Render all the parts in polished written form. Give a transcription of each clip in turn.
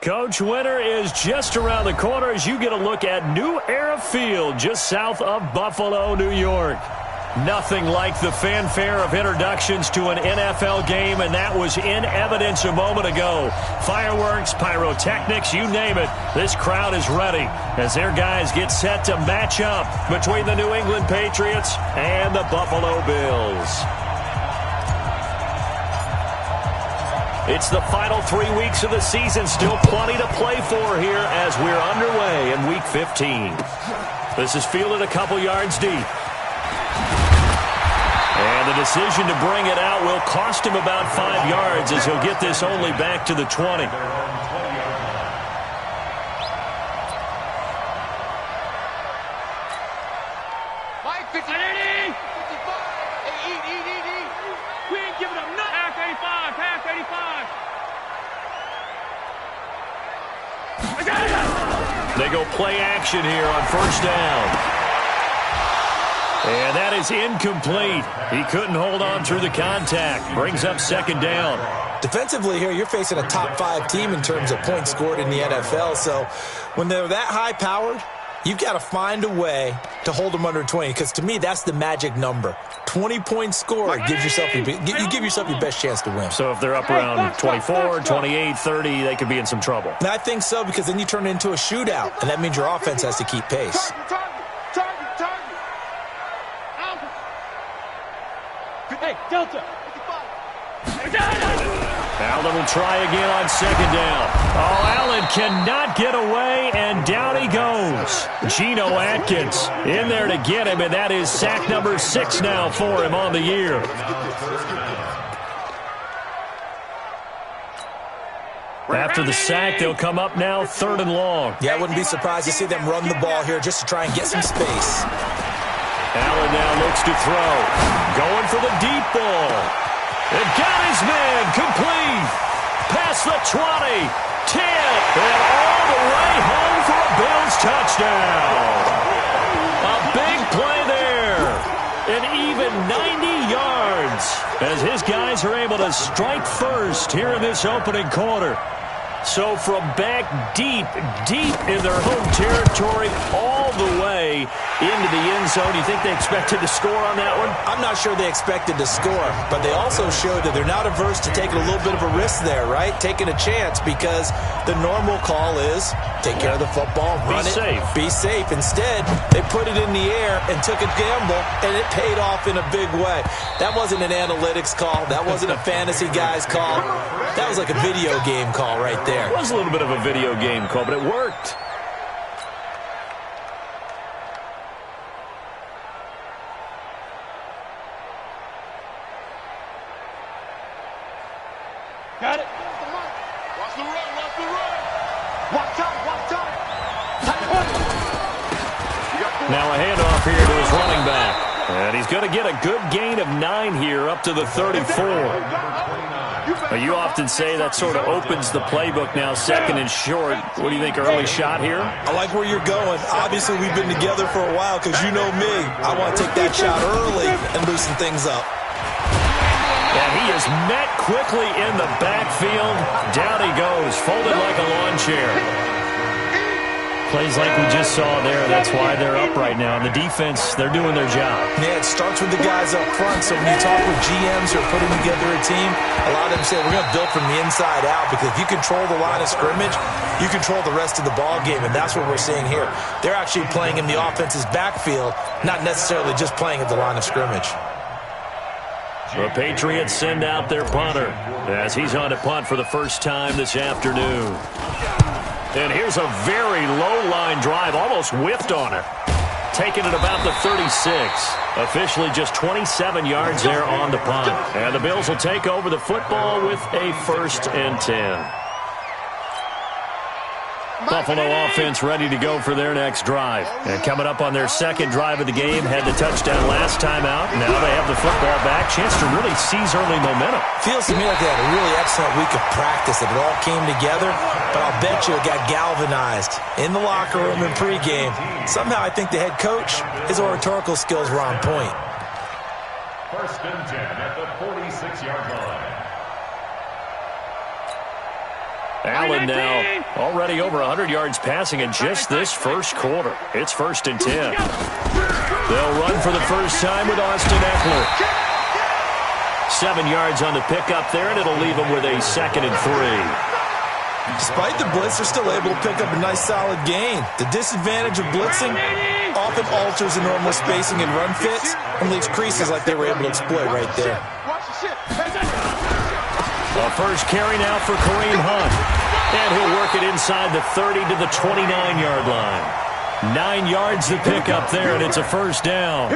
Coach, winter is just around the corner as you get a look at New Era Field just south of Buffalo, New York. Nothing like the fanfare of introductions to an NFL game, and that was in evidence a moment ago. Fireworks, pyrotechnics, you name it. This crowd is ready as their guys get set to match up between the New England Patriots and the Buffalo Bills. It's the final 3 weeks of the season. Still plenty to play for here as we're underway in Week 15. This is fielded a couple yards deep. And the decision to bring it out will cost him about 5 yards as he'll get this only back to the 20. They go play action here on first down. And that is incomplete. He couldn't hold on through the contact. Brings up second down. Defensively here, you're facing a top-5 team in terms of points scored in the NFL. So when they're that high-powered, you've got to find a way to hold them under 20. Because to me, that's the magic number. 20 points scored gives yourself you give yourself your best chance to win. So if they're up around 24, 28, 30, they could be in some trouble. And I think so, because then you turn it into a shootout, and that means your offense has to keep pace. Hey, Delta. Allen will try again on second down. Oh, Allen cannot get away, and down he goes. Geno Atkins in there to get him, and that is sack number 6 now for him on the year. After the sack, they'll come up now 3rd and long. Yeah, I wouldn't be surprised to see them run the ball here just to try and get some space. Allen now looks to throw. Going for the deep ball. And got his man complete. Past the 20, 10, and all the way home for a Bills touchdown. A big play there. An even 90 yards as his guys are able to strike first here in this opening quarter. So from back deep in their home territory all the way into the end zone, you think they expected to score on that one? I'm not sure they expected to score, but they also showed that they're not averse to taking a little bit of a risk there, right? Taking a chance, because the normal call is take care of the football, run it, be safe. Instead, they put it in the air and took a gamble, and it paid off in a big way. That wasn't an analytics call. That wasn't a fantasy guy's call. That was like a video game call right there. It was a little bit of a video game call, but it worked. Got it. Watch the run, watch the run. Watch out. Now a handoff here to his running back. And he's going to get a good gain of 9 here up to the 34. You often say that sort of opens the playbook now, 2nd and short. What do you think, early shot here? I like where you're going. Obviously, we've been together for a while because you know me. I want to take that shot early and loosen things up. And he is met quickly in the backfield. Down he goes, folded like a lawn chair. Plays like we just saw there. That's why they're up right now. And the defense, they're doing their job. Yeah, it starts with the guys up front. So when you talk with GMs who are putting together a team, a lot of them say, we're going to build from the inside out, because if you control the line of scrimmage, you control the rest of the ball game, and that's what we're seeing here. They're actually playing in the offense's backfield, not necessarily just playing at the line of scrimmage. The Patriots send out their punter as he's on to punt for the first time this afternoon. And here's a very low-line drive, almost whiffed on it. Taking it about the 36. Officially just 27 yards there on the punt. And the Bills will take over the football with a 1st and 10. Buffalo offense ready to go for their next drive. And coming up on their 2nd drive of the game, had the touchdown last time out. Now they have the football back. Chance to really seize early momentum. Feels to me like they had a really excellent week of practice. It all came together, but I'll bet you it got galvanized in the locker room in pregame. Somehow I think the head coach, his oratorical skills were on point. 1st and 10 at the 46-yard line. Allen now already over 100 yards passing in just this first quarter. It's 1st and 10. They'll run for the first time with Austin Eckler. 7 yards on the pickup there, and it'll leave them with a 2nd and 3. Despite the blitz, they're still able to pick up a nice solid gain. The disadvantage of blitzing often alters the normal spacing and run fits and leaves creases like they were able to exploit right there. A first carry now for Kareem Hunt. And he'll work it inside the 30 to the 29-yard line. 9 yards to pick up there, and it's a first down.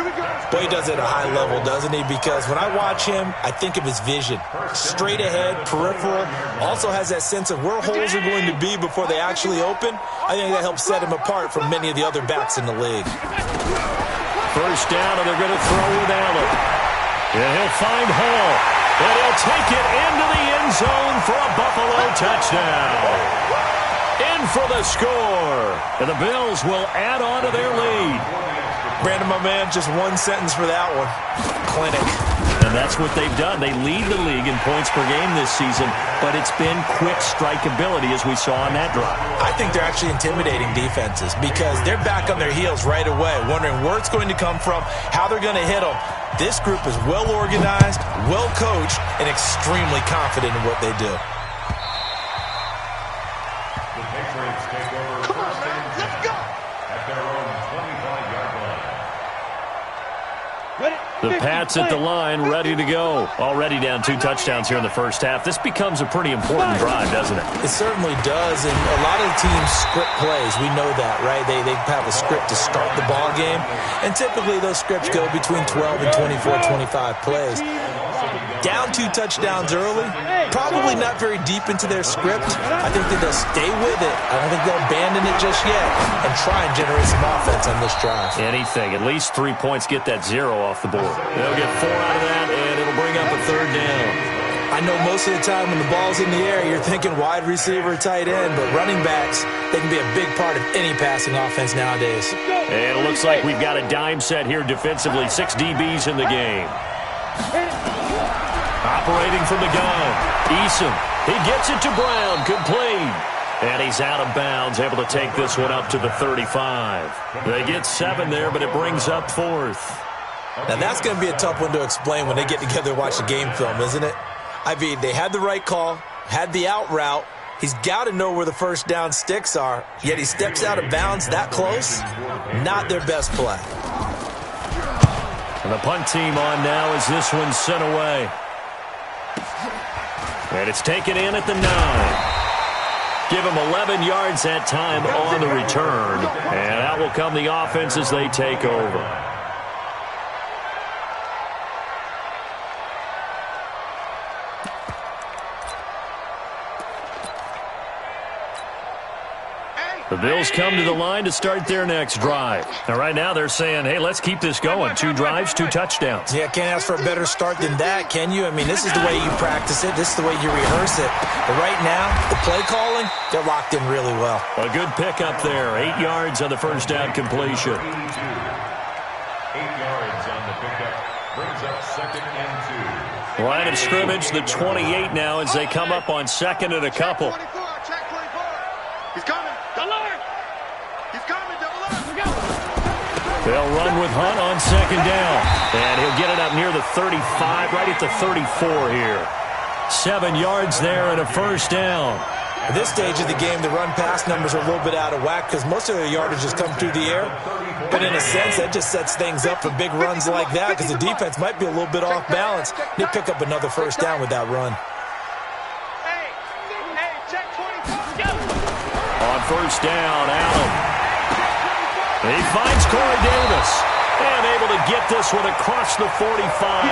Boy, he does it at a high level, doesn't he? Because when I watch him, I think of his vision. Straight ahead, peripheral, also has that sense of where holes are going to be before they actually open. I think that helps set him apart from many of the other backs in the league. First down, and they're going to throw with Allen. And he'll find Hall. And he'll take it into the end zone for a Buffalo touchdown. In for the score. And the Bills will add on to their lead. Brandon, my man, just one sentence for that one. Clinic. And that's what they've done. They lead the league in points per game this season, but it's been quick strikeability as we saw on that drive. I think they're actually intimidating defenses because they're back on their heels right away, wondering where it's going to come from, how they're going to hit them. This group is well organized, well coached, and extremely confident in what they do. The Patriots take over first and 10 at their own 25-yard line. The Pats at the line, ready to go. Already down 2 touchdowns here in the first half. This becomes a pretty important drive, doesn't it? It certainly does, and a lot of the teams script plays. We know that, right? They have a script to start the ball game, and typically those scripts go between 12 and 24, 25 plays. Down 2 touchdowns early, probably not very deep into their script. I think that they'll stay with it. I don't think they'll abandon it just yet and try and generate some offense on this drive. Anything. At least 3 points, get that 0 off the board. They'll get 4 out of that, and it'll bring up a 3rd down. I know most of the time when the ball's in the air, you're thinking wide receiver, tight end, but running backs, they can be a big part of any passing offense nowadays. And it looks like we've got a dime set here defensively. 6 DBs in the game. Operating from the gun, Eason. He gets it to Brown, complete. And he's out of bounds, able to take this one up to the 35. They get 7 there, but it brings up 4th. Now, that's going to be a tough one to explain when they get together and watch the game film, isn't it? I mean, they had the right call, had the out route. He's got to know where the first down sticks are, yet he steps out of bounds that close. Not their best play. And the punt team on now as this one's sent away. And it's taken in at the 9. Give him 11 yards that time on the return. And out will come the offense as they take over. The Bills come to the line to start their next drive. Now, right now, they're saying, hey, let's keep this going. 2 drives, 2 touchdowns. Yeah, can't ask for a better start than that, can you? I mean, this is the way you practice it. This is the way you rehearse it. But right now, the play calling, they're locked in really well. A good pickup there. 8 yards on the first down completion. 8 yards on the pickup. Brings up 2nd and 2. Line of scrimmage, the 28 now as they come up on 2nd and a couple. Check 24. He's coming. He's coming, double up. They'll run with Hunt on 2nd down. And he'll get it up near the 35, right at the 34 here. 7 yards there and a first down. At this stage of the game, the run-pass numbers are a little bit out of whack because most of their yardage has come through the air. But in a sense, that just sets things up for big runs like that because the defense might be a little bit off balance. They pick up another first down with that run. Hey, check 24. On first down, Allen. He finds Corey Davis. And able to get this one across the 45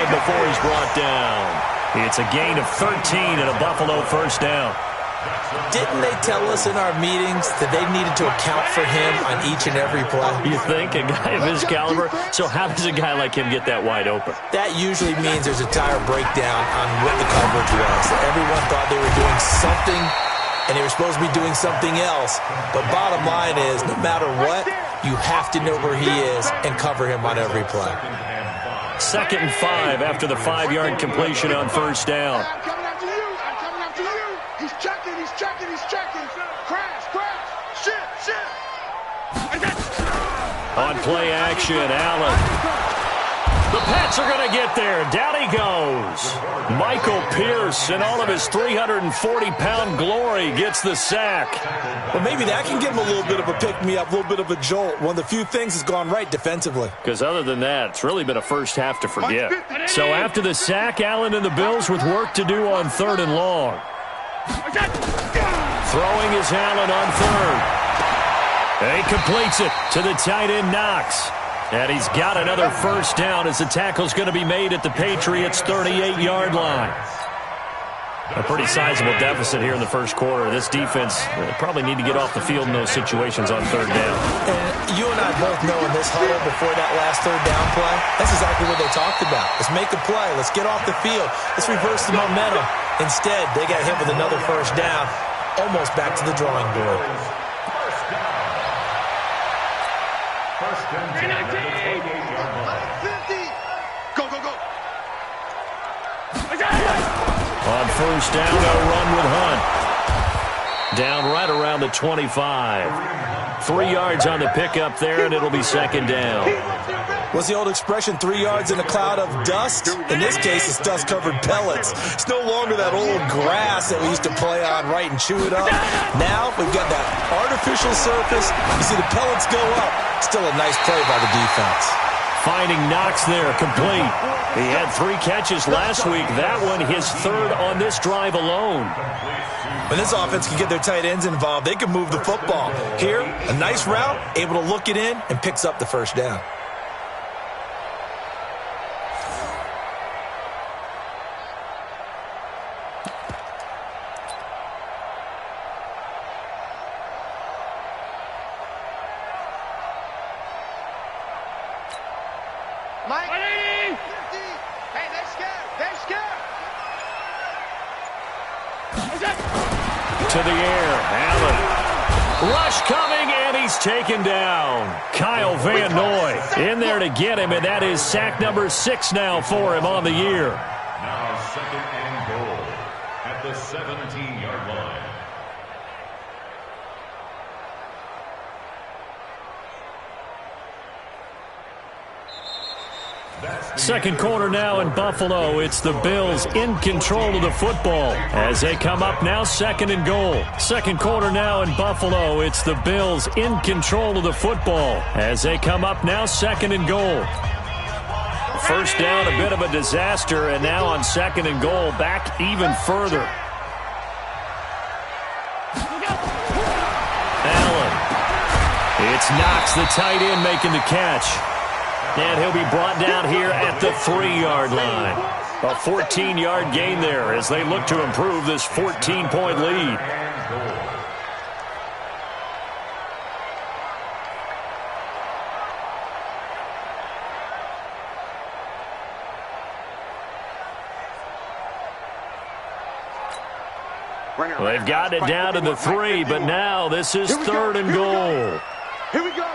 before he's brought down. It's a gain of 13 and a Buffalo first down. Didn't they tell us in our meetings that they needed to account for him on each and every play? You think? A guy of his caliber? So how does a guy like him get that wide open? That usually means there's a tire breakdown on what the coverage was. Everyone thought they were doing something, and they were supposed to be doing something else. But bottom line is, no matter what, you have to know where he is and cover him on every play. 2nd and 5 after the 5-yard completion on first down. I'm coming after you. He's checking. play action. Allen. The Pats are going to get there. Down he goes. Michael Pierce, in all of his 340-pound glory, gets the sack. Well, maybe that can give him a little bit of a pick-me-up, a little bit of a jolt. One of the few things that's gone right defensively. Because other than that, it's really been a first half to forget. So after the sack, Allen and the Bills with work to do on 3rd and long. Throwing is Allen on 3rd. And he completes it to the tight end, Knox. And he's got another first down as the tackle's going to be made at the Patriots' 38-yard line. A pretty sizable deficit here in the first quarter. This defense probably need to get off the field in those situations on 3rd down. And you and I both know in this huddle before that last 3rd down play, that's exactly what they talked about. Let's make a play. Let's get off the field. Let's reverse the momentum. Instead, they got hit with another first down, almost back to the drawing board. First and 10 at the 28-yard line. 50. Go, go, go. On first down, they'll run with Hunt. Down right around the 25. 3 yards on the pickup there, and it'll be 2nd down. What's the old expression, 3 yards in a cloud of dust? In this case, it's dust-covered pellets. It's no longer that old grass that we used to play on, right, and chew it up. Now, we've got that artificial surface. You see the pellets go up. Still a nice play by the defense. Finding Knox there, complete. He had 3 catches last week. That one, his 3rd on this drive alone. When this offense can get their tight ends involved, they can move the football. Here, a nice route, able to look it in, and picks up the first down. Mike. 50. Hey, they're scared. They're scared. To the air, Allen. Rush coming, and he's taken down. Kyle Van Noy in there to get him, and that is sack number 6 now for him on the year. Now 2nd and goal at the 17-yard line. Second quarter now in Buffalo. It's the Bills in control of the football as they come up now 2nd and goal. Second quarter now in Buffalo. It's the Bills in control of the football as they come up now 2nd and goal. First down, a bit of a disaster, and now on 2nd and goal, back even further. Allen. It's Knox, the tight end, making the catch. And he'll be brought down here at the 3-yard line. A 14-yard gain there as they look to improve this 14-point lead. Well, they've got it down to the 3, but now this is 3rd and goal. Here we go.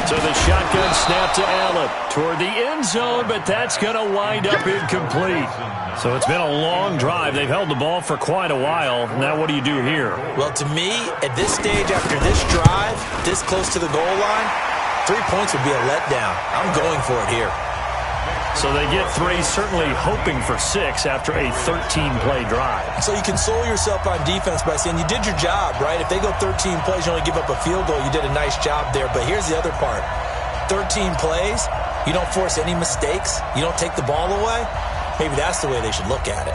So the shotgun snap to Allen toward the end zone, but that's going to wind up incomplete. So it's been a long drive. They've held the ball for quite a while. Now what do you do here? Well, to me, at this stage after this drive, this close to the goal line, 3 points would be a letdown. I'm going for it here. So they get 3, certainly hoping for 6 after a 13-play drive. So you console yourself on defense by saying you did your job, right? If they go 13 plays, you only give up a field goal, you did a nice job there. But here's the other part. 13 plays, you don't force any mistakes, you don't take the ball away. Maybe that's the way they should look at it.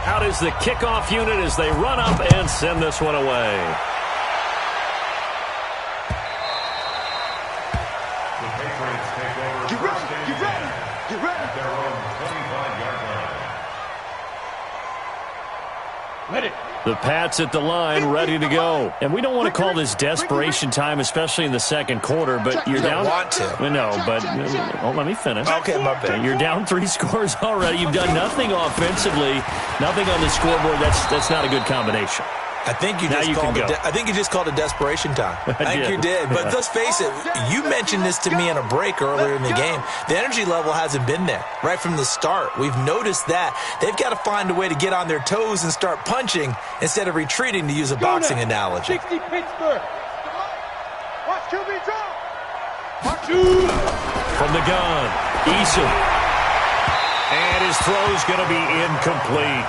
Out is the kickoff unit as they run up and send this one away. The Pats at the line, ready to go. And we don't want to call this desperation time, especially in the second quarter, but you're down. You don't want to. No, but let me finish. Okay, my bad. You're down 3 scores already. You've done nothing offensively, nothing on the scoreboard. That's not a good combination. I think you just called it desperation time. I think you did. But let's face it, you mentioned this to me in a break earlier in the game. The energy level hasn't been there right from the start. We've noticed that. They've got to find a way to get on their toes and start punching instead of retreating, to use a boxing analogy. 60 Pittsburgh. Watch QB drop. Watch you. From the gun, Eason. And his throw's going to be incomplete.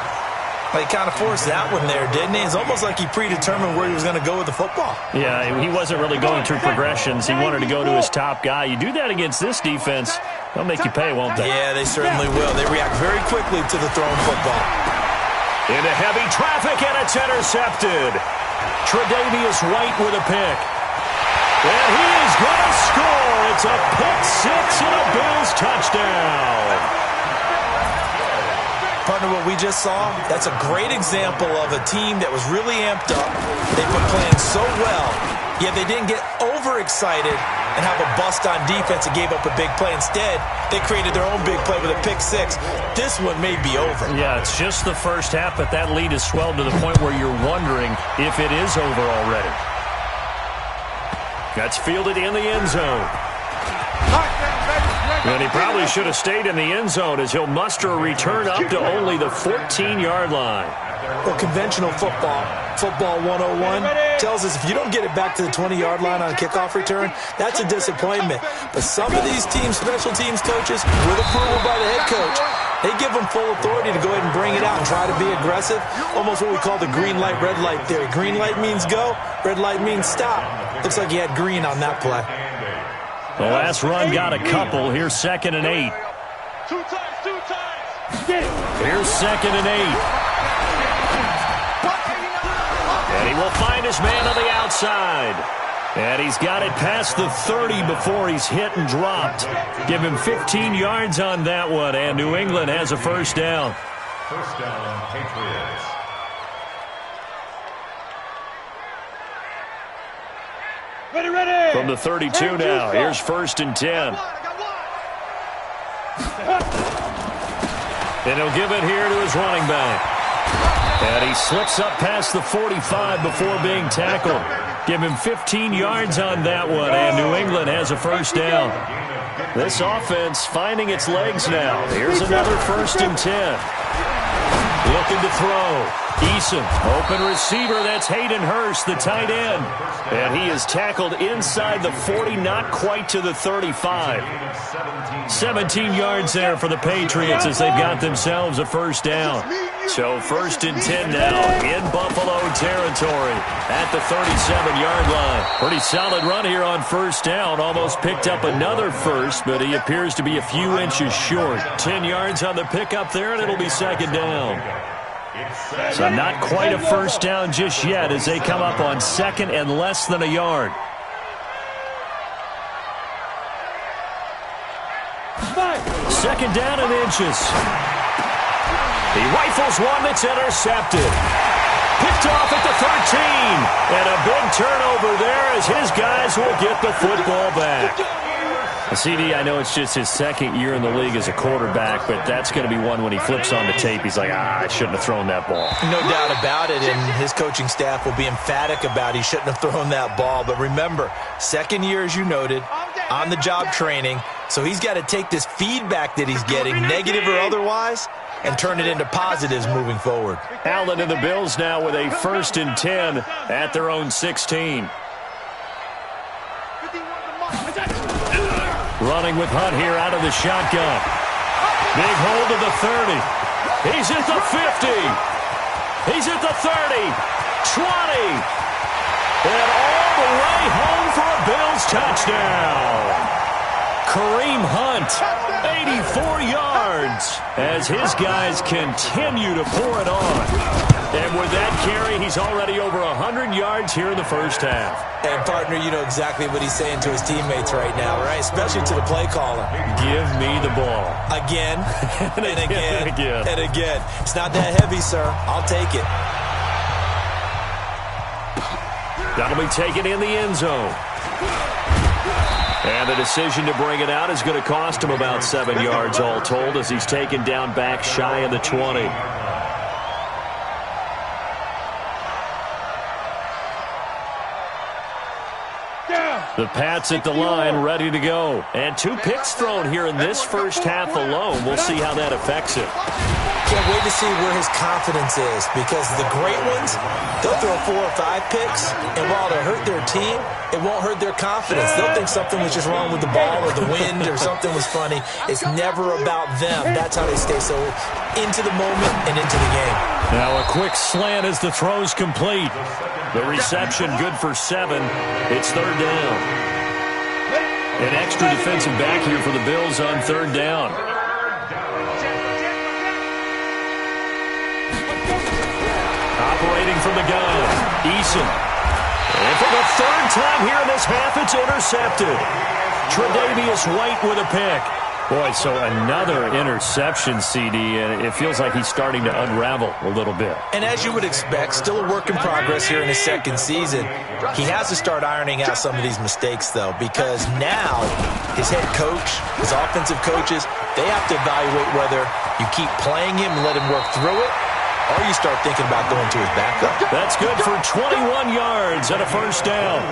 He kind of forced that one there, didn't he? It's almost like he predetermined where he was going to go with the football. Yeah, he wasn't really going through progressions. He wanted to go to his top guy. You do that against this defense, they'll make you pay, won't they? Yeah, they certainly will. They react very quickly to the thrown football. Into heavy traffic, and it's intercepted. Tre'Davious White with a pick. And he is going to score. It's a pick six and a Bills touchdown. Partner, what we just saw, that's a great example of a team that was really amped up. They've been playing so well, yet they didn't get overexcited and have a bust on defense and gave up a big play. Instead, they created their own big play with a pick six. This one may be over. Yeah, it's just the first half, but that lead has swelled to the point where you're wondering if it is over already. That's fielded in the end zone. And he probably should have stayed in the end zone as he'll muster a return up to only the 14-yard line. Well, conventional football 101, tells us if you don't get it back to the 20-yard line on a kickoff return, that's a disappointment. But some of these teams, special teams coaches, with approval by the head coach, they give them full authority to go ahead and bring it out and try to be aggressive. Almost what we call the green light, red light theory. Green light means go, red light means stop. Looks like he had green on that play. The last run got a couple. Here's 2nd and 8. Two times. Here's 2nd and 8. And he will find his man on the outside. And he's got it past the 30 before he's hit and dropped. Give him 15 yards on that one, and New England has a first down. First down, Patriots. Ready. From the 32 now, here's 1st and 10. And he'll give it here to his running back. And he slips up past the 45 before being tackled. Give him 15 yards on that one, and New England has a first down. This offense finding its legs now. Here's another 1st and 10. Looking to throw. Eason, open receiver. That's Hayden Hurst, the tight end. And he is tackled inside the 40, not quite to the 35. 17 yards there for the Patriots as they've got themselves a first down. So 1st and 10 now in Buffalo territory at the 37-yard line. Pretty solid run here on first down. Almost picked up another first, but he appears to be a few inches short. 10 yards on the pickup there, and it'll be 2nd down. So not quite a first down just yet as they come up on 2nd and less than a yard. Second down and inches. He rifles one that's intercepted. Picked off at the 13. And a big turnover there as his guys will get the football back. CD, I know it's just his 2nd year in the league as a quarterback, but that's going to be one when he flips on the tape. He's like, I shouldn't have thrown that ball. No doubt about it, and his coaching staff will be emphatic about he shouldn't have thrown that ball. But remember, 2nd year, as you noted, on-the-job training, so he's got to take this feedback that he's getting, negative or otherwise, and turn it into positives moving forward. Allen and the Bills now with a 1st and 10 at their own 16. Running with Hunt here out of the shotgun. Big hold of the 30. He's at the 50. He's at the 30. 20. And all the way home for a Bills touchdown. Kareem Hunt, 84 yards, as his guys continue to pour it on. And with that carry, he's already over 100 yards here in the first half. And, partner, you know exactly what he's saying to his teammates right now, right? Especially to the play caller. Give me the ball. Again, and again, and again. And again. It's not that heavy, sir. I'll take it. That'll be taken in the end zone. And the decision to bring it out is going to cost him about 7 yards all told as he's taken down back shy of the 20. The Pats at the line, ready to go. And 2 picks thrown here in this first half alone. We'll see how that affects him. Can't wait to see where his confidence is, because the great ones, they'll throw 4 or 5 picks, and while it'll hurt their team, it won't hurt their confidence. They'll think something was just wrong with the ball or the wind or something was funny. It's never about them. That's how they stay so into the moment and into the game. Now a quick slant as the throw's complete. The reception good for 7. It's 3rd down. An extra defensive back here for the Bills on 3rd down. Operating from the gun, Eason. And for the 3rd time here in this half, it's intercepted. Tre'Davious White with a pick. Boy, so another interception, CD, and it feels like he's starting to unravel a little bit. And as you would expect, still a work in progress here in his 2nd season. He has to start ironing out some of these mistakes, though, because now his head coach, his offensive coaches, they have to evaluate whether you keep playing him and let him work through it, or you start thinking about going to his backup. That's good for 21 yards and a 1st down.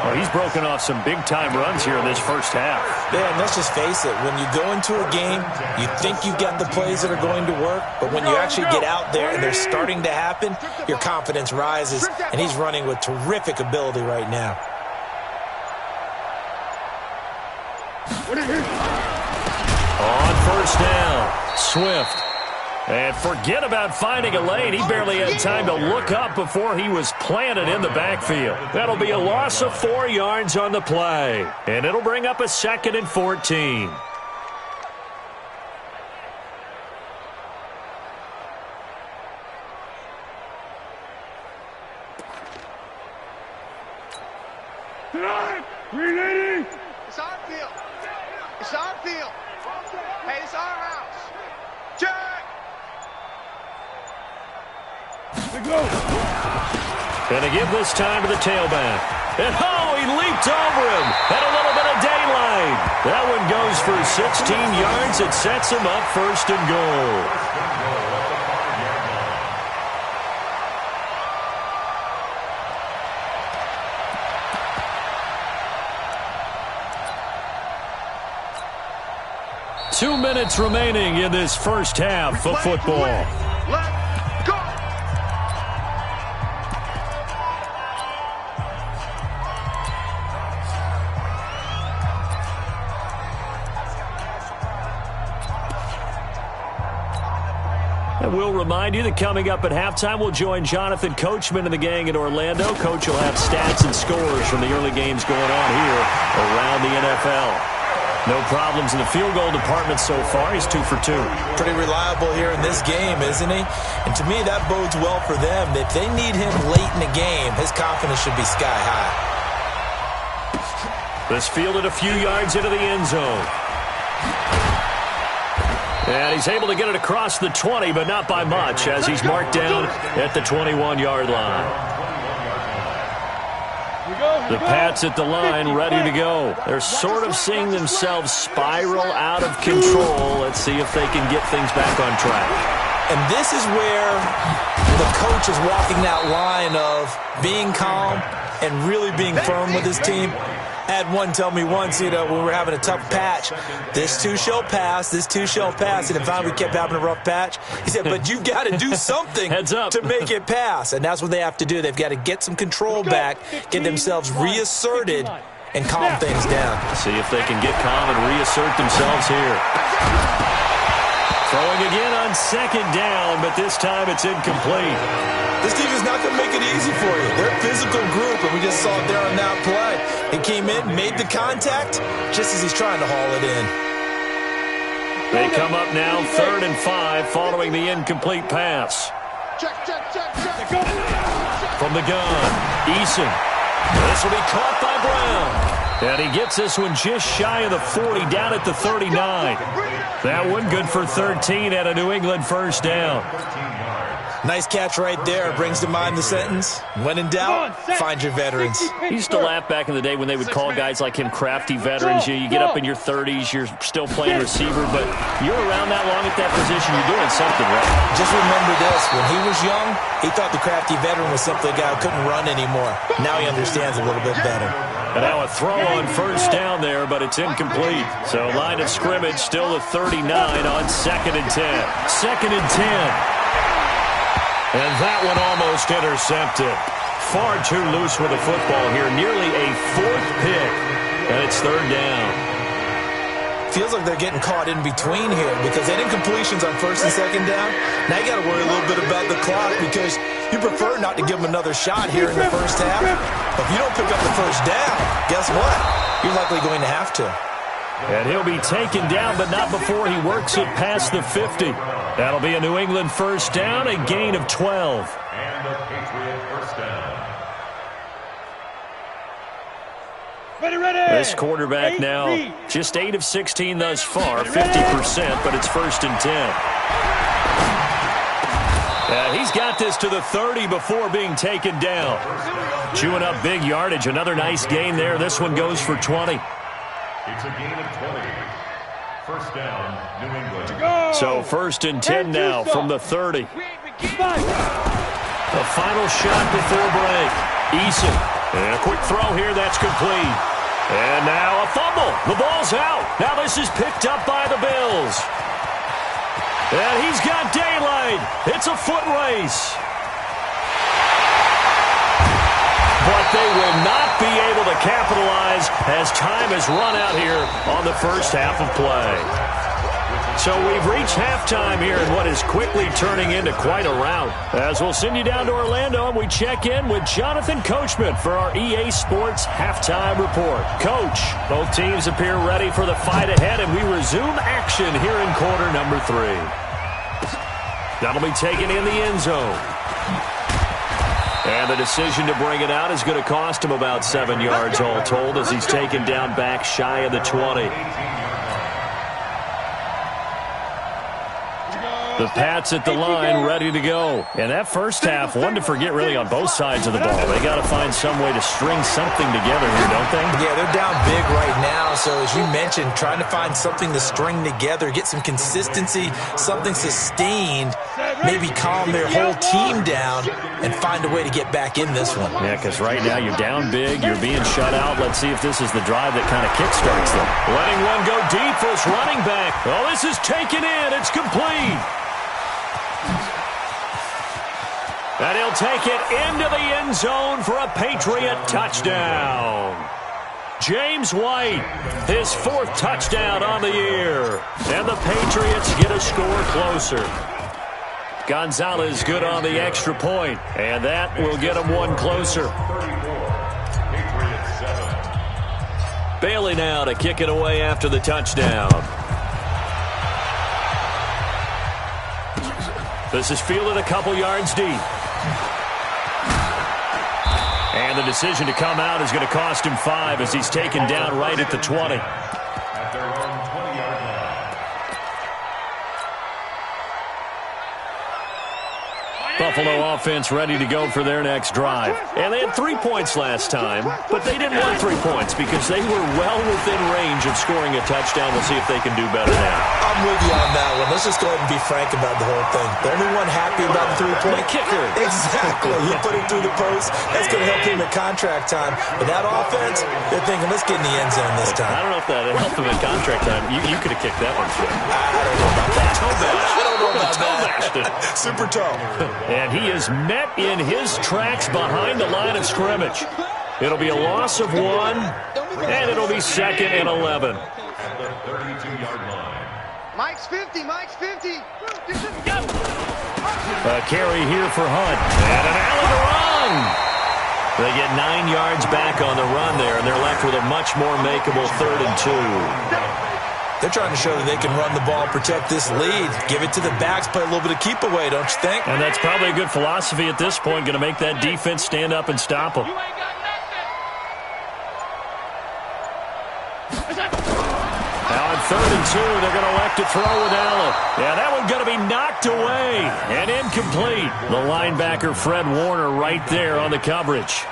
Well, he's broken off some big-time runs here in this first half. Yeah, and let's just face it. When you go into a game, you think you've got the plays that are going to work, but when you actually get out there and they're starting to happen, your confidence rises, and he's running with terrific ability right now. On 1st down, Swift. And forget about finding a lane. He barely had time to look up before he was planted in the backfield. That'll be a loss of 4 yards on the play. And it'll bring up a 2nd and 14. Ready? It's our field. It's our field. Hey, it's our house. Check. And to give this time to the tailback. And oh, he leaped over him. Had a little bit of daylight. That one goes for 16 yards. It sets him up 1st and goal. Two minutes remaining in this first half of football. Let's go. And we'll remind you that coming up at halftime, we'll join Jonathan Coachman and the gang in Orlando. Coach will have stats and scores from the early games going on here around the NFL. No problems in the field goal department so far. He's 2 for 2. Pretty reliable here in this game, isn't he? And to me, that bodes well for them. If they need him late in the game, his confidence should be sky high. This fielded a few yards into the end zone. And he's able to get it across the 20, but not by much, as he's marked down at the 21-yard line. The Pats at the line, ready to go. They're sort of seeing themselves spiral out of control. Let's see if they can get things back on track. And this is where the coach is walking that line of being calm and really being firm with his team. I had one tell me once, when we were having a tough patch, this too shall pass, this too shall pass. And finally we kept having a rough patch. He said, but you've got to do something to make it pass. And that's what they have to do. They've got to get some control back, get themselves reasserted, and calm things down. See if they can get calm and reassert themselves here. Throwing again on 2nd down, but this time it's incomplete. This team is not going to make it easy for you. They're a physical group, and we just saw it there on that play. He came in, made the contact, just as he's trying to haul it in. They come up now 3rd and 5 following the incomplete pass. Check. From the gun, Eason. This will be caught by Brown. And he gets this one just shy of the 40, down at the 39. That one good for 13 at a New England 1st down. Nice catch right there. Brings to mind the sentence, when in doubt, find your veterans. I used to laugh back in the day when they would call guys like him crafty veterans. You get up in your 30s, you're still playing receiver, but you're around that long at that position, you're doing something right. Just remember this, when he was young, he thought the crafty veteran was simply a guy who couldn't run anymore. Now he understands a little bit better. And now a throw on first down there, but it's incomplete. So line of scrimmage still at 39 on 2nd and 10. 2nd and 10. And that one almost intercepted. Far too loose with the football here. Nearly a 4th pick. And it's 3rd down. Feels like they're getting caught in between here because they did incompletions on 1st and 2nd down. Now you got to worry a little bit about the clock because you prefer not to give them another shot here in the first half. But if you don't pick up the first down, guess what? You're likely going to have to. And he'll be taken down, but not before he works it past the 50. That'll be a New England first down, a gain of 12. And a Patriot first down. This quarterback now just 8 of 16 thus far, 50%, but it's 1st and 10. He's got this to the 30 before being taken down. Chewing up big yardage. Another nice gain there. This one goes for 20. It's a gain of 20. First down, New England. So 1st and 10 now from the 30. The final shot before break. Eason. And a quick throw here. That's complete. And now a fumble. The ball's out. Now this is picked up by the Bills. And he's got daylight. It's a foot race. But they will not be able to capitalize as time has run out here on the first half of play. So we've reached halftime here in what is quickly turning into quite a rout. As we'll send you down to Orlando and we check in with Jonathan Coachman for our EA Sports Halftime Report. Coach, both teams appear ready for the fight ahead, and we resume action here in quarter number 3. That'll be taken in the end zone. And the decision to bring it out is going to cost him about 7 yards all told as he's taken down back shy of the 20. The Pats at the line, ready to go. And that first half, one to forget really on both sides of the ball. They got to find some way to string something together here, don't they? Yeah, they're down big right now. So as you mentioned, trying to find something to string together, get some consistency, something sustained, maybe calm their whole team down and find a way to get back in this one. Yeah, because right now you're down big, you're being shut out. Let's see if this is the drive that kind of kickstarts them. Letting one go deep for his running back. Oh, this is taken in. It's complete. And he'll take it into the end zone for a Patriot touchdown. James White, his 4th touchdown on the year. And the Patriots get a score closer. Gonzalez good on the extra point, and that will get them one closer. Bailey now to kick it away after the touchdown. This is fielded a couple yards deep. And the decision to come out is going to cost him 5 as he's taken down right at the 20. At their own 20-yard line. Buffalo offense ready to go for their next drive. And they had 3 points last time, but they didn't want 3 points because they were well within range of scoring a touchdown. We'll see if they can do better now. I'm with you on that one. Let's just go ahead and be frank about the whole thing. The only one happy about the 3-point kicker. Exactly. He put it through the post. That's going to help him at contract time. But that offense, they're thinking, let's get in the end zone this time. I don't know if that helped him at contract time. You could have kicked that one too. I don't know about that. I don't know about that. Super toe. And he is met in his tracks behind the line of scrimmage. It'll be a loss of 1, and it'll be 2nd and 11. At the 32-yard line. Mike's 50, Mike's 50. A carry here for Hunt. And an alley to run. They get 9 yards back on the run there, and they're left with a much more makeable 3rd and 2. They're trying to show that they can run the ball, protect this lead, give it to the backs, play a little bit of keep away, don't you think? And that's probably a good philosophy at this point, going to make that defense stand up and stop them. Now on 3rd and 2, they're going to elect to throw with Allen. Yeah, that one's going to be knocked away and incomplete. The linebacker, Fred Warner, right there on the coverage.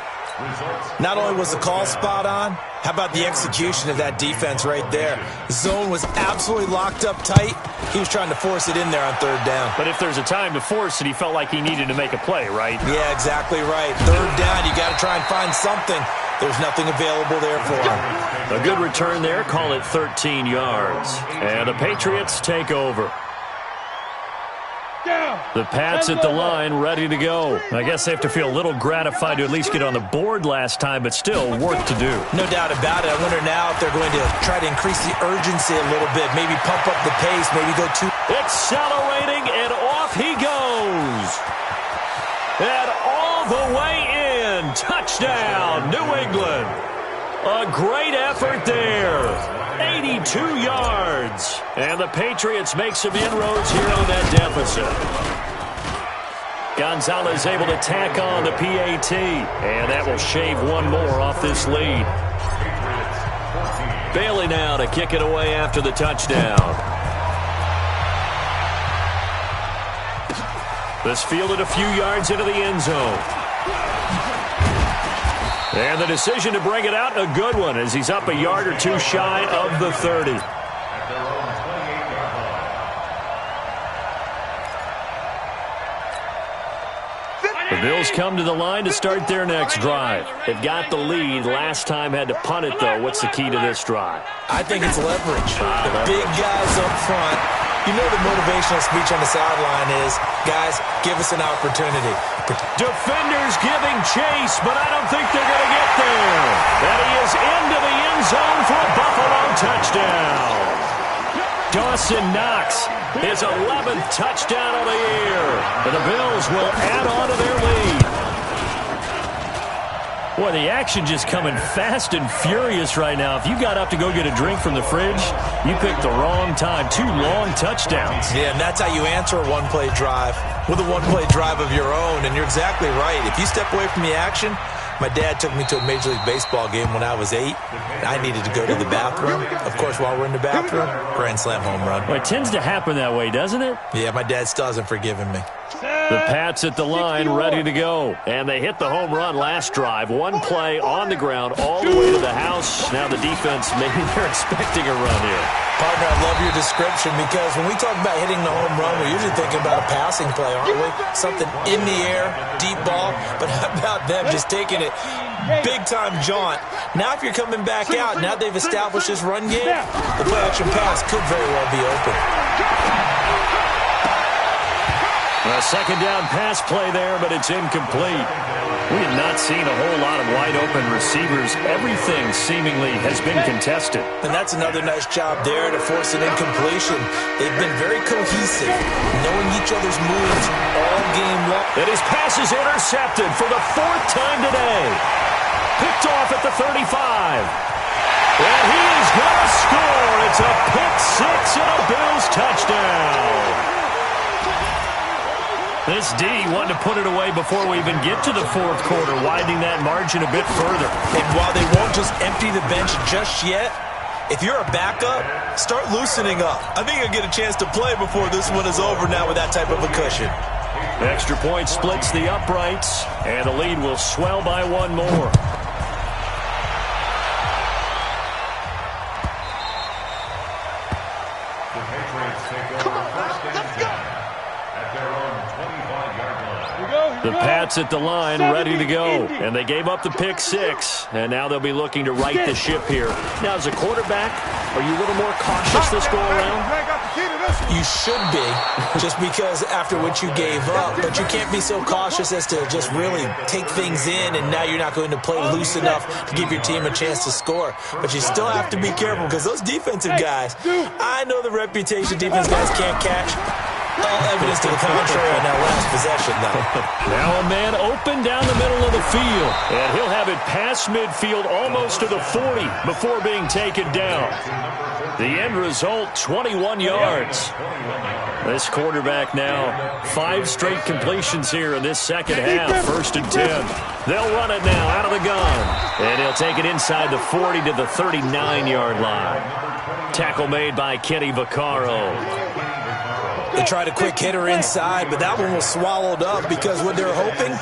Not only was the call spot on, how about the execution of that defense right there? The zone was absolutely locked up tight. He was trying to force it in there on 3rd down. But if there's a time to force it, he felt like he needed to make a play, right? Yeah, exactly right. 3rd down, you got to try and find something There's nothing available there for him. A good return there. Call it 13 yards. And the Patriots take over. The Pats at the line, ready to go. I guess they have to feel a little gratified to at least get on the board last time, but still work to do. No doubt about it. I wonder now if they're going to try to increase the urgency a little bit, maybe pump up the pace, maybe go too... Accelerating, and off he goes. And all the way in. Touchdown, New England. A great effort there. 82 yards. And the Patriots make some inroads here on that deficit. Gonzalez able to tack on the PAT. And that will shave one more off this lead. Bailey now to kick it away after the touchdown. This fielded a few yards into the end zone. And the decision to bring it out, a good one, as he's up a yard or two shy of the 30. The Bills come to the line to start their next drive. They've got the lead. Last time had to punt it, though. What's the key to this drive? I think it's leverage. The big guys up front. You know the motivational speech on the sideline is, guys, give us an opportunity. Defenders giving chase, but I don't think they're going to get there. And he is into the end zone for a Buffalo touchdown. Dawson Knox, his 11th touchdown of the year. And the Bills will add on to their lead. Boy, the action just coming fast and furious right now. If you got up to go get a drink from the fridge, you picked the wrong time. 2 long touchdowns. Yeah, and that's how you answer a one-play drive, with a one-play drive of your own. And you're exactly right. If you step away from the action, my dad took me to a Major League Baseball game when I was 8. I needed to go to the bathroom. Of course, while we're in the bathroom, grand slam home run. Well, it tends to happen that way, doesn't it? Yeah, my dad still hasn't forgiven me. The Pats at the line, ready to go. And they hit the home run last drive. One play on the ground all the way to the house. Now the defense, maybe they're expecting a run here. Partner, I love your description because when we talk about hitting the home run, we're usually thinking about a passing play, aren't we? Something in the air, deep ball. But how about them just taking it big-time jaunt? Now if you're coming back out, now they've established this run game, the play-action pass could very well be open. A second down pass play there, but it's incomplete. We have not seen a whole lot of wide-open receivers. Everything seemingly has been contested. And that's another nice job there to force an incompletion. They've been very cohesive, knowing each other's moves all game long. And his pass is intercepted for the 4th time today. Picked off at the 35. And he is going to score. It's a pick six and a Bills touchdown. This D wanted to put it away before we even get to the 4th quarter, widening that margin a bit further. And while they won't just empty the bench just yet, if you're a backup, start loosening up. I think you'll get a chance to play before this one is over now with that type of a cushion. Extra point splits the uprights, and the lead will swell by one more. The Patriots take over first and 10 at their own 25-yard line. The Pats at the line, ready to go. And they gave up the pick six, and now they'll be looking to right the ship here. Now, as a quarterback, are you a little more cautious this go-around? You should be, just because after what you gave up. But you can't be so cautious as to just really take things in, and now you're not going to play loose enough to give your team a chance to score. But you still have to be careful, because those defensive guys, I know the reputation defense guys can't catch. All evidence to the contrary on that last possession, though. Now a man open down the middle of the field. And he'll have it past midfield almost to the 40 before being taken down. The end result, 21 yards. This quarterback now, 5 straight completions here in this second half. 1st and 10. They'll run it now out of the gun. And he'll take it inside the 40 to the 39-yard line. Tackle made by Kenny Vaccaro. They tried a quick hitter inside, but that one was swallowed up because what they're hoping,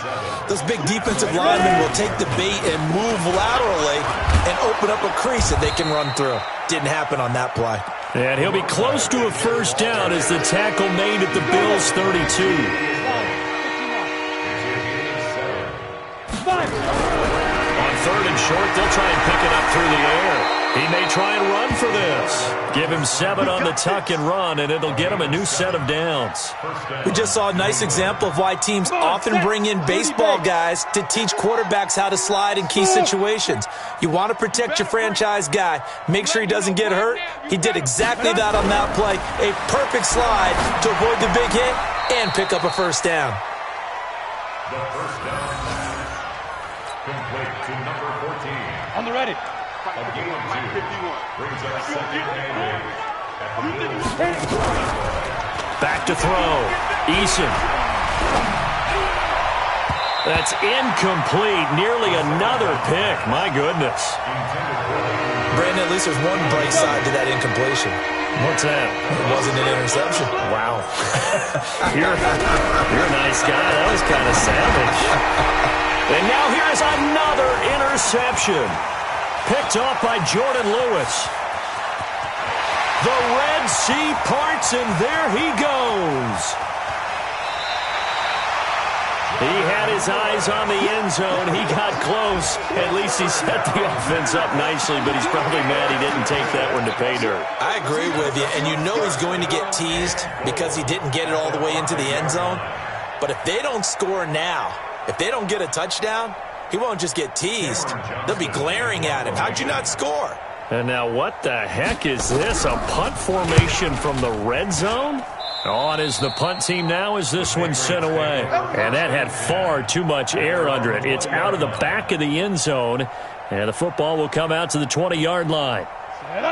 those big defensive linemen will take the bait and move laterally and open up a crease that they can run through. Didn't happen on that play. And he'll be close to a first down as the tackle made at the Bills' 32. On 3rd and short. They'll try and pick it up through the air. He may try and run for this. Give him 7 on the tuck and run, and it'll get him a new set of downs. We just saw a nice example of why teams often bring in baseball guys to teach quarterbacks how to slide in key situations. You want to protect your franchise guy. Make sure he doesn't get hurt. He did exactly that on that play. A perfect slide to avoid the big hit and pick up a first down. The first down complete to number 14. On the ready. A game of 2 brings up second and 8. Back to throw. Eason. That's incomplete. Nearly another pick. My goodness. Brandon, at least there's one bright side to that incompletion. What's that? It wasn't an interception. Wow. You're a nice guy. That was kind of savage. And now here's another interception. Picked off by Jordan Lewis. The Red Sea parts, and there he goes. He had his eyes on the end zone. He got close. At least he set the offense up nicely, but he's probably mad he didn't take that one to pay dirt. I agree with you, and you know he's going to get teased because he didn't get it all the way into the end zone. But if they don't score now, if they don't get a touchdown, he won't just get teased. They'll be glaring at him. How'd you not score? And now what the heck is this? A punt formation from the red zone? On is the punt team now as this one's sent away. And that had far too much air under it. It's out of the back of the end zone. And the football will come out to the 20-yard line.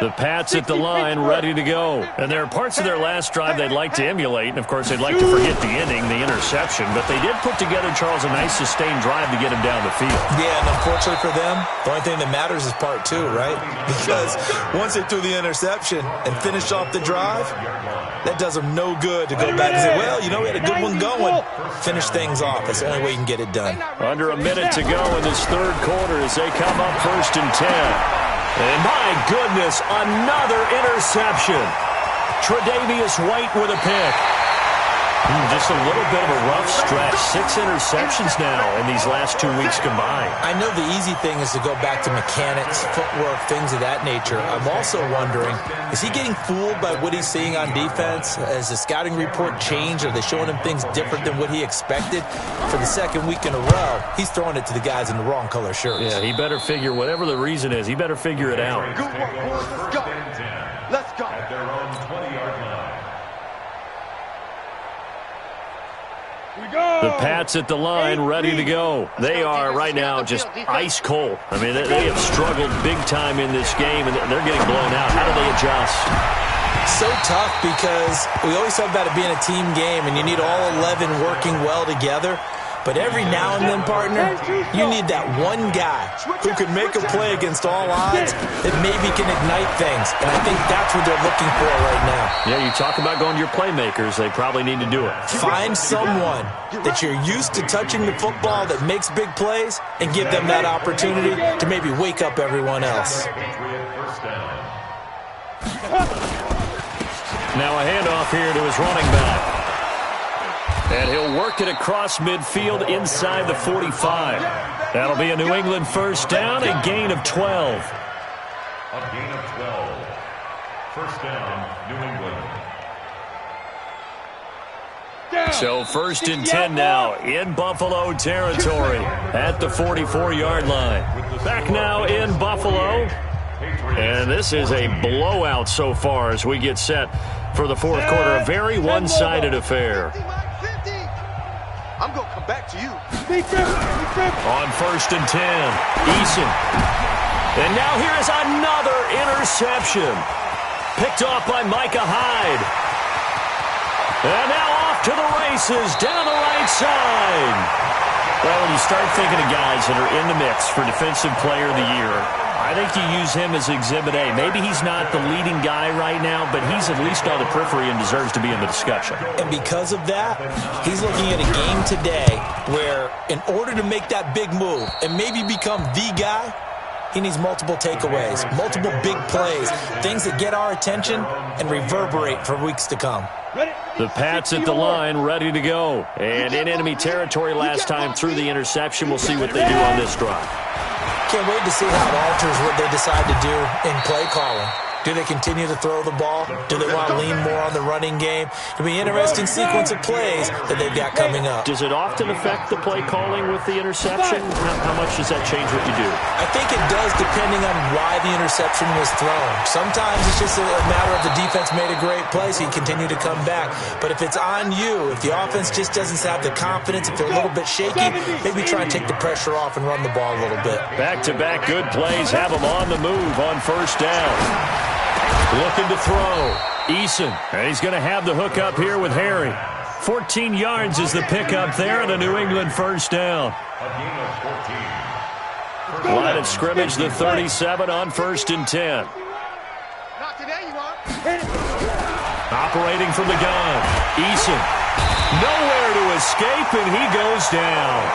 The Pats at the line, ready to go. And there are parts of their last drive they'd like to emulate. And, of course, they'd like to forget the ending, the interception. But they did put together, Charles, a nice sustained drive to get him down the field. Yeah, and unfortunately for them, the only thing that matters is part 2, right? Because once they threw the interception and finished off the drive, that does them no good to go back and say, well, you know, we had a good one going. Finish things off. That's the only way you can get it done. Under a minute to go in this third quarter as they come up 1st and 10. And my goodness, another interception. Tre'Davious White with a pick. Just a little bit of a rough stretch. 6 interceptions now in these last 2 weeks combined. I know the easy thing is to go back to mechanics, footwork, things of that nature. I'm also wondering, is he getting fooled by what he's seeing on defense? Has the scouting report changed? Are they showing him things different than what he expected? For the second week in a row, he's throwing it to the guys in the wrong color shirts. Yeah, he better figure, whatever the reason is, he better figure it out. Good work, boys. Let's go. Let's go. At their own 20-yard line. The Pats at the line, ready to go. They are right now just ice cold. I mean, they have struggled big time in this game, and they're getting blown out. How do they adjust? So tough because we always talk about it being a team game, and you need all 11 working well together. But every now and then, partner, you need that one guy who can make a play against all odds that maybe can ignite things. And I think that's what they're looking for right now. Yeah, you talk about going to your playmakers. They probably need to do it. Find someone that you're used to touching the football that makes big plays and give them that opportunity to maybe wake up everyone else. Now a handoff here to his running back. And he'll work it across midfield inside the 45. That'll be a New England first down, a gain of 12. A gain of 12. First down, New England. So 1st and 10 now in Buffalo territory at the 44-yard line. Back now in Buffalo. And this is a blowout so far as we get set for the fourth quarter. A very one-sided affair. I'm going to come back to you. On 1st and 10, Eason. And now here is another interception. Picked off by Micah Hyde. And now off to the races down the right side. Well, when you start thinking of guys that are in the mix for Defensive Player of the Year, I think you use him as Exhibit A. Maybe he's not the leading guy right now, but he's at least on the periphery and deserves to be in the discussion. And because of that, he's looking at a game today where in order to make that big move and maybe become the guy, he needs multiple takeaways, multiple big plays, things that get our attention and reverberate for weeks to come. The Pats at the line, ready to go. And in enemy territory last time through the interception. We'll see what they do on this drive. Can't wait to see how it alters what they decide to do in play calling. Do they continue to throw the ball? Do they want to lean more on the running game? It'll be an interesting sequence of plays that they've got coming up. Does it often affect the play calling with the interception? How much does that change what you do? I think it does depending on why the interception was thrown. Sometimes it's just a matter of the defense made a great play, so you continue to come back. But if it's on you, if the offense just doesn't have the confidence, if they're a little bit shaky, maybe try and take the pressure off and run the ball a little bit. Back-to-back good plays have them on the move on first down. Looking to throw. Eason. And he's going to have the hook up here with Harry. 14 yards is the pickup there and a New England first down. Line of scrimmage, the 37 on 1st and 10. Not today, you want. Operating from the gun. Eason. Nowhere to escape, and he goes down.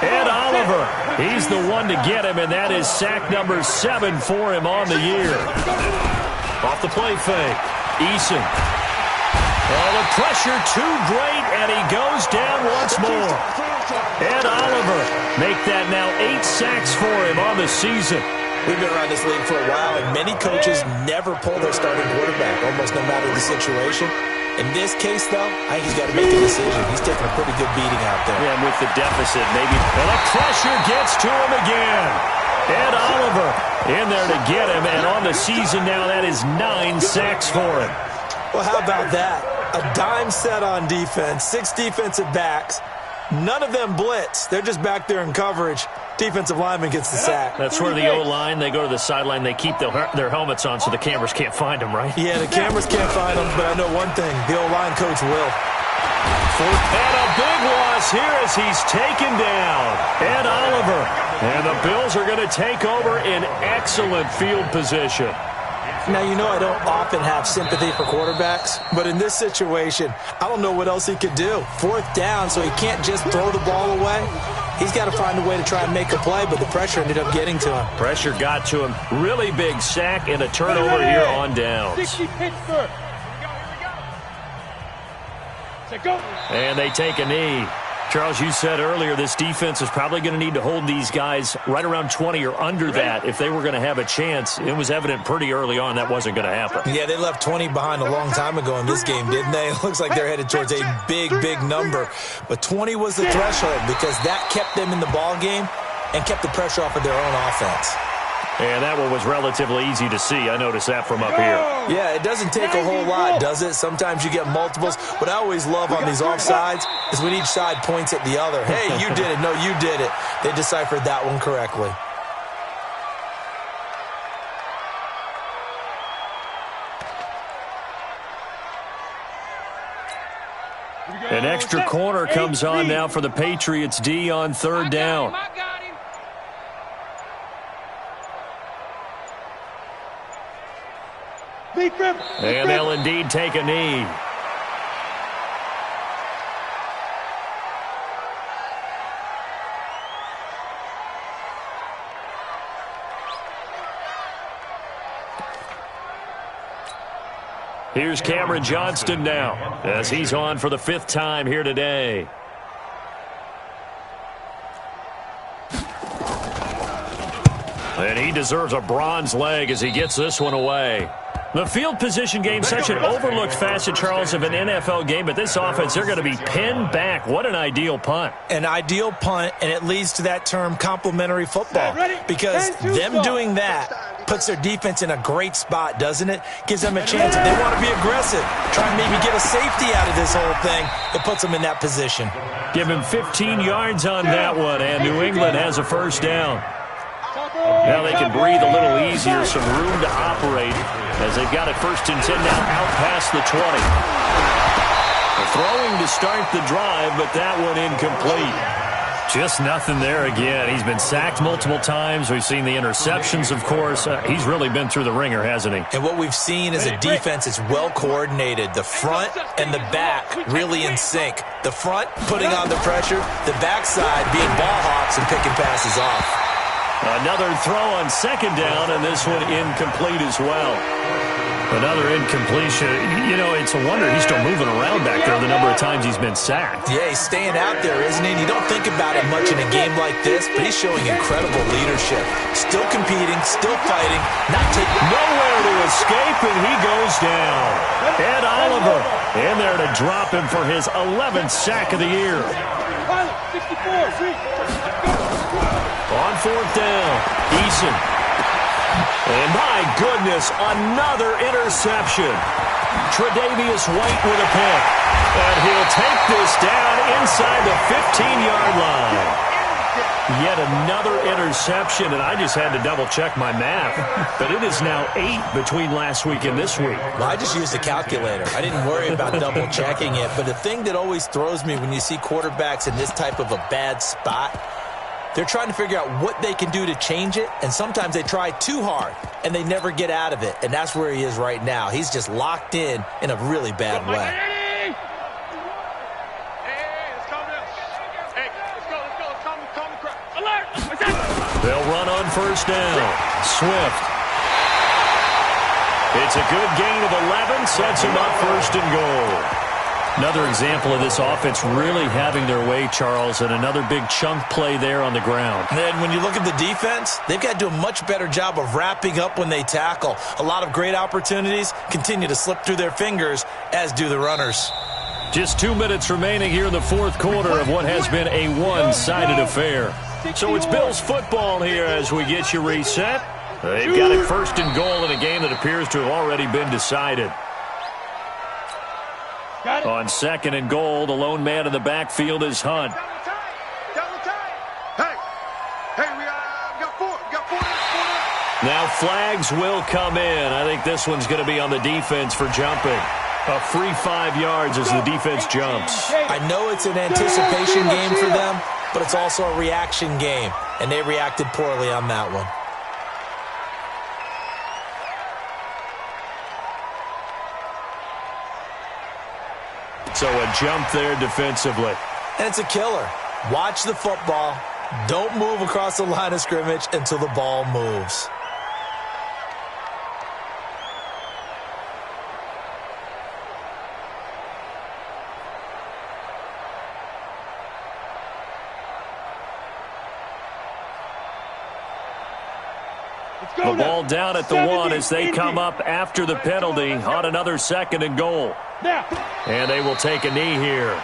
Ed Oliver, he's the one to get him, and that is sack number 7 for him on the year. Off the play fake. Eason. Oh, the pressure too great, and he goes down once more. Ed Oliver, make that now 8 sacks for him on the season. We've been around this league for a while, and many coaches never pull their starting quarterback, almost no matter the situation. In this case, though, I think he's got to make a decision. He's taking a pretty good beating out there. Yeah, and with the deficit, maybe. And the pressure gets to him again. Ed Oliver in there to get him, and on the season now, that is 9 sacks for him. Well, how about that? A dime set on defense, 6 defensive backs. None of them blitz. They're just back there in coverage. Defensive lineman gets the sack. That's where the O-line, they go to the sideline, they keep their helmets on so the cameras can't find them, right? Yeah, the cameras can't find them, but I know one thing. The O-line coach will. And a big loss here as he's taken down. Ed Oliver. And the Bills are going to take over in excellent field position. Now, you know I don't often have sympathy for quarterbacks, but in this situation, I don't know what else he could do. 4th down, so he can't just throw the ball away. He's got to find a way to try and make a play, but the pressure ended up getting to him. Pressure got to him. Really big sack and a turnover here on downs. And they take a knee. Charles, you said earlier this defense is probably going to need to hold these guys right around 20 or under that if they were going to have a chance. It was evident pretty early on that wasn't going to happen. Yeah, they left 20 behind a long time ago in this game, didn't they? It looks like they're headed towards a big, big number. But 20 was the threshold because that kept them in the ball game and kept the pressure off of their own offense. And that one was relatively easy to see. I noticed that from up here. Yeah, it doesn't take a whole lot, does it? Sometimes you get multiples. What I always love on these offsides is when each side points at the other. Hey, you did it. No, you did it. They deciphered that one correctly. An extra corner comes on now for the Patriots D on 3rd down. And they'll indeed take a knee. Here's Cameron Johnston now as he's on for the 5th time here today. And he deserves a bronze leg as he gets this one away. The field position game, such an overlooked facet, Charles, of an NFL game, but this offense, they're going to be pinned back. What an ideal punt. An ideal punt, and it leads to that term complementary football, because them doing that puts their defense in a great spot, doesn't it? Gives them a chance. If they want to be aggressive, try and maybe get a safety out of this whole thing, it puts them in that position. Give him 15 yards on that one, and New England has a first down. Now they can breathe a little easier, some room to operate as they've got it 1st and 10 now out past the 20. Throwing to start the drive, but that one incomplete. Just nothing there again. He's been sacked multiple times. We've seen the interceptions, of course. He's really been through the ringer, hasn't he? And what we've seen is a defense that's well coordinated. The front and the back really in sync. The front putting on the pressure, the backside being ball hawks and picking passes off. Another throw on 2nd down, and this one incomplete as well. Another incompletion. You know, it's a wonder he's still moving around back there the number of times he's been sacked. Yeah, he's staying out there, isn't he? You don't think about it much in a game like this, but he's showing incredible leadership. Still competing, still fighting, not taking... Nowhere to escape, and he goes down. Ed Oliver in there to drop him for his 11th sack of the year. On fourth down, Eason. And my goodness, another interception. Tre'Davious White with a pick. And he'll take this down inside the 15-yard line. Yet another interception, and I just had to double-check my math. But it is now 8 between last week and this week. Well, I just used a calculator. I didn't worry about double-checking it. But the thing that always throws me when you see quarterbacks in this type of a bad spot, they're trying to figure out what they can do to change it, and sometimes they try too hard, and they never get out of it. And that's where he is right now. He's just locked in a really bad way. Hey, let's calm down. Hey, let's go. Let's calm the crowd. Alert! They'll run on first down. Swift. It's a good gain of 11, sets him up first and goal. Another example of this offense really having their way, Charles, and another big chunk play there on the ground. And then when you look at the defense, they've got to do a much better job of wrapping up when they tackle. A lot of great opportunities continue to slip through their fingers, as do the runners. Just 2 minutes remaining here in the fourth quarter of what has been a one-sided affair. So it's Bills football here as we get you reset. They've got it first and goal in a game that appears to have already been decided. On second and goal, the lone man in the backfield is Hunt. Hey, we got four. Now flags will come in. I think this one's going to be on the defense for jumping. A free 5 yards as the defense jumps. I know it's an anticipation game for them, but it's also a reaction game, and they reacted poorly on that one. So a jump there defensively. And it's a killer. Watch the football. Don't move across the line of scrimmage until the ball moves. The ball down at the 1 as they come up after the penalty on another second and goal. And they will take a knee here.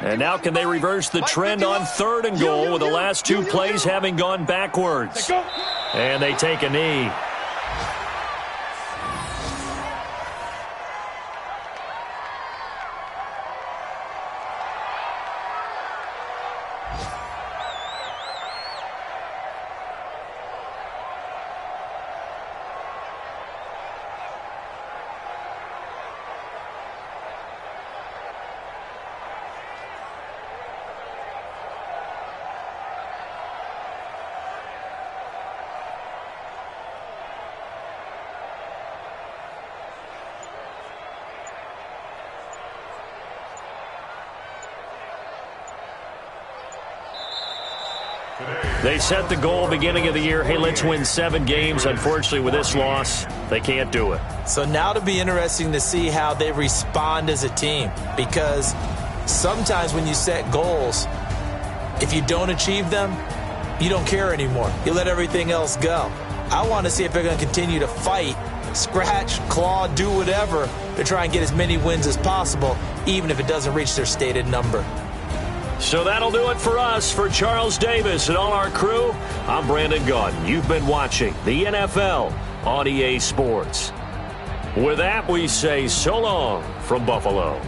And now can they reverse the trend on third and goal with the last 2 plays having gone backwards? And they take a knee. They set the goal beginning of the year, hey, let's win 7 games. Unfortunately, with this loss, they can't do it. So now it'll be interesting to see how they respond as a team, because sometimes when you set goals, if you don't achieve them, you don't care anymore. You let everything else go. I want to see if they're going to continue to fight, scratch, claw, do whatever to try and get as many wins as possible, even if it doesn't reach their stated number. So that'll do it for us. For Charles Davis and all our crew, I'm Brandon Gaudin. You've been watching the NFL on EA Sports. With that, we say so long from Buffalo.